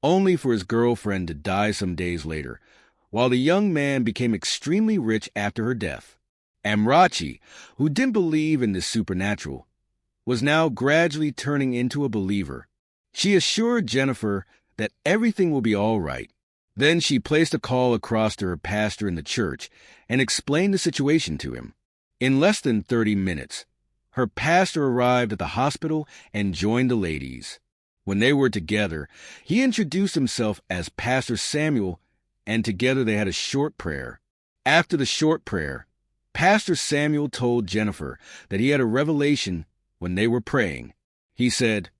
only for his girlfriend to die some days later, while the young man became extremely rich after her death. Amarachi, who didn't believe in the supernatural, was now gradually turning into a believer. She assured Jennifer that everything will be all right. Then she placed a call across to her pastor in the church and explained the situation to him. In less than 30 minutes, her pastor arrived at the hospital and joined the ladies. When they were together, he introduced himself as Pastor Samuel, and together they had a short prayer. After the short prayer, Pastor Samuel told Jennifer that he had a revelation when they were praying. He said,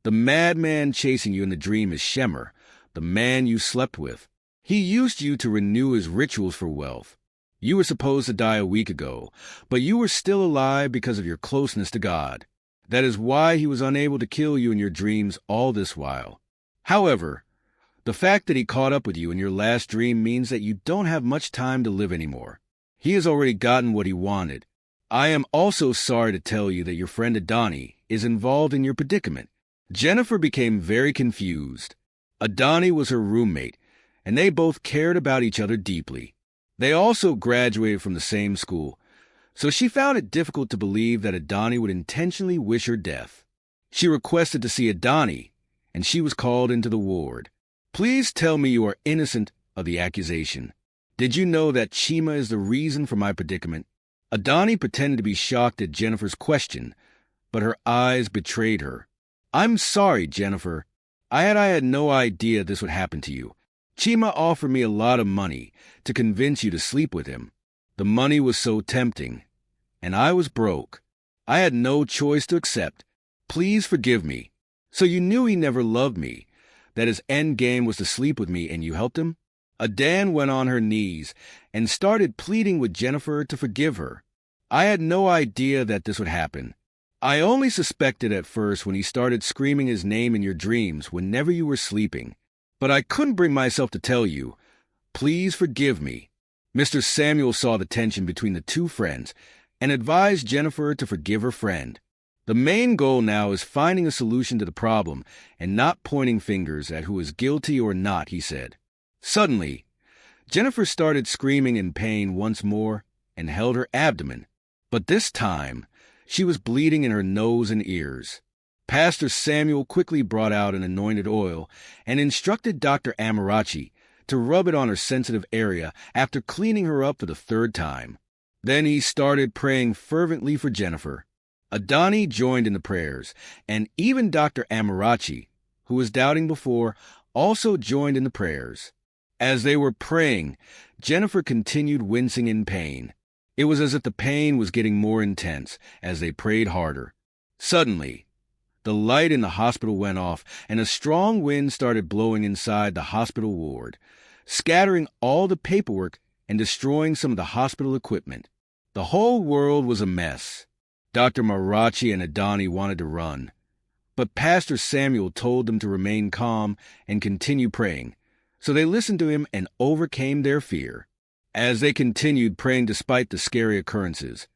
"The madman chasing you in the dream is Shemer, the man you slept with. He used you to renew his rituals for wealth. You were supposed to die a week ago, but you were still alive because of your closeness to God. That is why he was unable to kill you in your dreams all this while. However, the fact that he caught up with you in your last dream means that you don't have much time to live anymore. He has already gotten what he wanted. I am also sorry to tell you that your friend Adani is involved in your predicament." Jennifer became very confused. Adani was her roommate, and they both cared about each other deeply. They also graduated from the same school, so she found it difficult to believe that Adani would intentionally wish her death. She requested to see Adani, and she was called into the ward. "Please tell me you are innocent of the accusation. Did you know that Shemer is the reason for my predicament?" Adani pretended to be shocked at Jennifer's question, but her eyes betrayed her. "I'm sorry, Jennifer. I had no idea this would happen to you. Shemer offered me a lot of money to convince you to sleep with him. The money was so tempting, and I was broke. I had no choice to accept. Please forgive me. So you knew he never loved me, that his end game was to sleep with me, and you helped him?" Adani went on her knees and started pleading with Jennifer to forgive her. "I had no idea that this would happen. I only suspected at first when he started screaming his name in your dreams whenever you were sleeping. But I couldn't bring myself to tell you. Please forgive me." Mr. Samuel saw the tension between the two friends and advised Jennifer to forgive her friend. The main goal now is finding a solution to the problem and not pointing fingers at who is guilty or not, he said. Suddenly, Jennifer started screaming in pain once more and held her abdomen, but this time she was bleeding in her nose and ears. Pastor Samuel quickly brought out an anointed oil and instructed Dr. Amarachi to rub it on her sensitive area after cleaning her up for the third time. Then he started praying fervently for Jennifer. Adani joined in the prayers, and even Dr. Amarachi, who was doubting before, also joined in the prayers. As they were praying, Jennifer continued wincing in pain. It was as if the pain was getting more intense as they prayed harder. Suddenly, the light in the hospital went off, and a strong wind started blowing inside the hospital ward, scattering all the paperwork and destroying some of the hospital equipment. The whole world was a mess. Dr. Marachi and Adani wanted to run, but Pastor Samuel told them to remain calm and continue praying, so they listened to him and overcame their fear. As they continued praying despite the scary occurrences,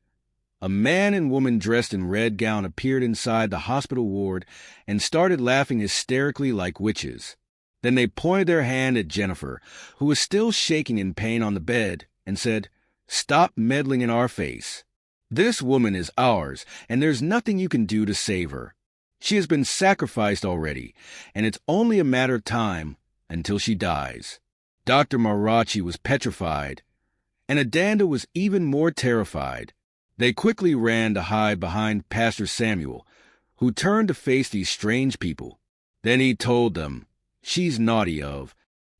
a man and woman dressed in red gown appeared inside the hospital ward and started laughing hysterically like witches. Then they pointed their hand at Jennifer, who was still shaking in pain on the bed, and said, "Stop meddling in our face. This woman is ours, and there's nothing you can do to save her. She has been sacrificed already, and it's only a matter of time until she dies." Dr. Marachi was petrified, and Adani was even more terrified. They quickly ran to hide behind Pastor Samuel, who turned to face these strange people. Then he told them, "She's naughty of.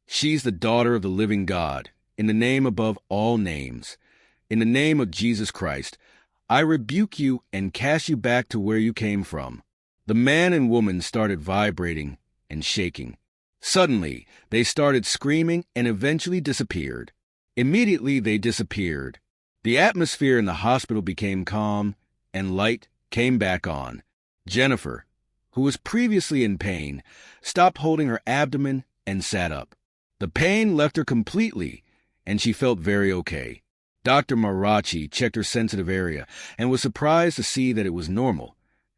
She's the daughter of the living God, in the name above all names. In the name of Jesus Christ, I rebuke you and cast you back to where you came from." The man and woman started vibrating and shaking. Suddenly, they started screaming and eventually disappeared. Immediately, they disappeared. The atmosphere in the hospital became calm, and light came back on. Jennifer, who was previously in pain, stopped holding her abdomen and sat up. The pain left her completely, and she felt very okay. Dr. Marachi checked her sensitive area and was surprised to see that it was normal,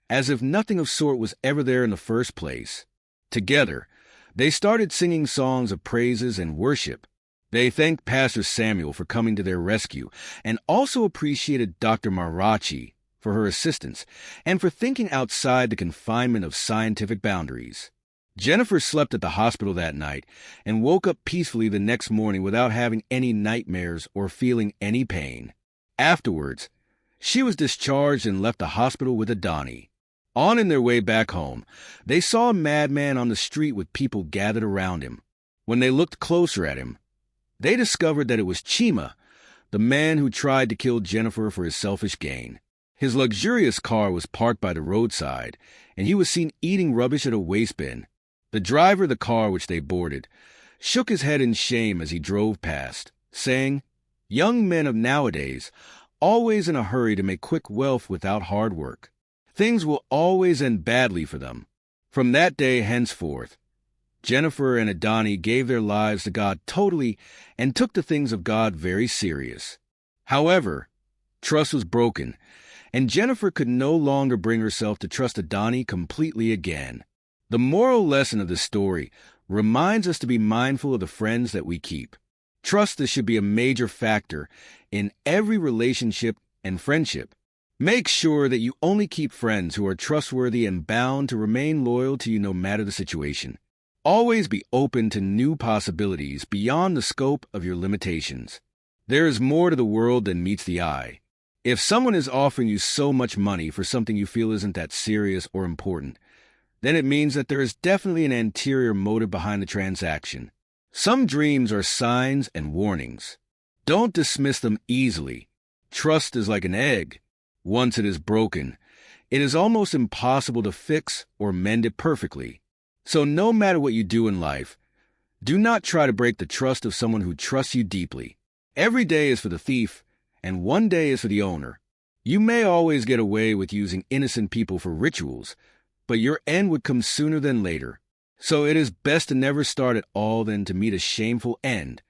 as if nothing of sort was ever there in the first place. Together, They started singing songs of praises and worship. They thanked Pastor Samuel for coming to their rescue and also appreciated Dr. Marachi for her assistance and for thinking outside the confinement of scientific boundaries. Jennifer slept at the hospital that night and woke up peacefully the next morning without having any nightmares or feeling any pain. Afterwards, she was discharged and left the hospital with Adani. On in their way back home, they saw a madman on the street with people gathered around him. When they looked closer at him, they discovered that it was Shemer, the man who tried to kill Jennifer for his selfish gain. His luxurious car was parked by the roadside, and he was seen eating rubbish at a waste bin. The driver of the car which they boarded shook his head in shame as he drove past, saying, "Young men of nowadays, always in a hurry to make quick wealth without hard work. Things will always end badly for them." From that day henceforth, Jennifer and Adani gave their lives to God totally and took the things of God very serious. However, trust was broken, and Jennifer could no longer bring herself to trust Adani completely again. The moral lesson of the story reminds us to be mindful of the friends that we keep. Trust should be a major factor in every relationship and friendship. Make sure that you only keep friends who are trustworthy and bound to remain loyal to you no matter the situation. Always be open to new possibilities beyond the scope of your limitations. There is more to the world than meets the eye. If someone is offering you so much money for something you feel isn't that serious or important, then it means that there is definitely an anterior motive behind the transaction. Some dreams are signs and warnings. Don't dismiss them easily. Trust is like an egg. Once it is broken, it is almost impossible to fix or mend it perfectly. So no matter what you do in life, do not try to break the trust of someone who trusts you deeply. Every day is for the thief, and one day is for the owner. You may always get away with using innocent people for rituals, but your end would come sooner than later. So it is best to never start at all than to meet a shameful end.